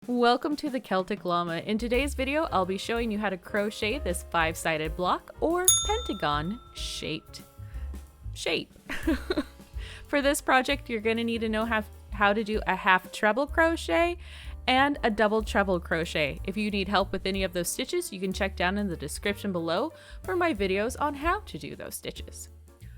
Welcome to the Celtic Llama. In today's video, I'll be showing you how to crochet this 5-sided block or pentagon shaped shape. For this project, you're going to need to know how to do a half treble crochet and a double treble crochet. If you need help with any of those stitches, you can check down in the description below for my videos on how to do those stitches.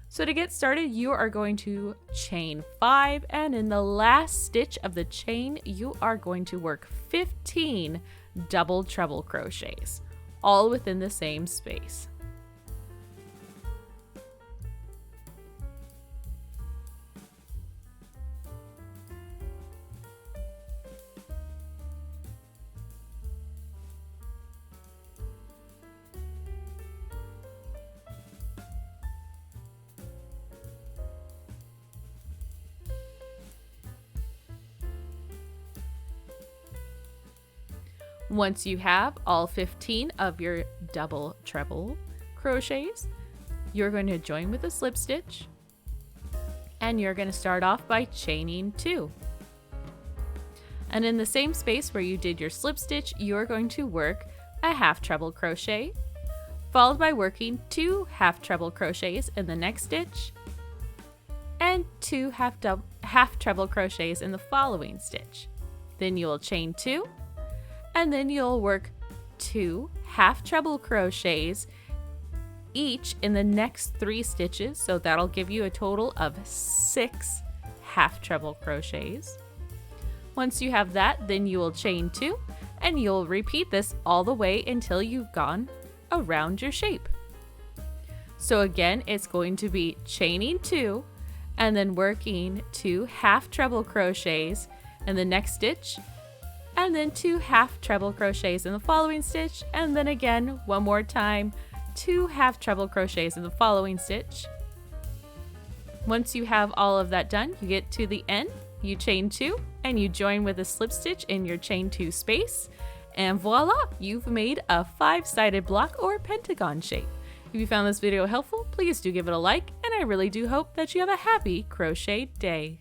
So to get started, you are going to chain 5, and in the last stitch of the chain, you are going to work 15 double treble crochets, all within the same space. Once you have all 15 of your double treble crochets, you're going to join with a slip stitch, and you're going to start off by chaining 2. And in the same space where you did your slip stitch, you're going to work a half treble crochet, followed by working 2 half treble crochets in the next stitch, and 2 half treble crochets in the following stitch. Then you will chain 2, and then you'll work 2 half treble crochets each in the next 3 stitches, so that'll give you a total of 6 half treble crochets. Once you have that, then you will chain 2, and you'll repeat this all the way until you've gone around your shape. So again, it's going to be chaining 2 and then working 2 half treble crochets in the next stitch, and then 2 half treble crochets in the following stitch, and then again one more time 2 half treble crochets in the following stitch. Once you have all of that done, you get to the end, you chain 2, and you join with a slip stitch in your chain 2 space, and voila, you've made a 5-sided block or pentagon shape. If you found this video helpful, please do give it a like, and I really do hope that you have a happy crochet day.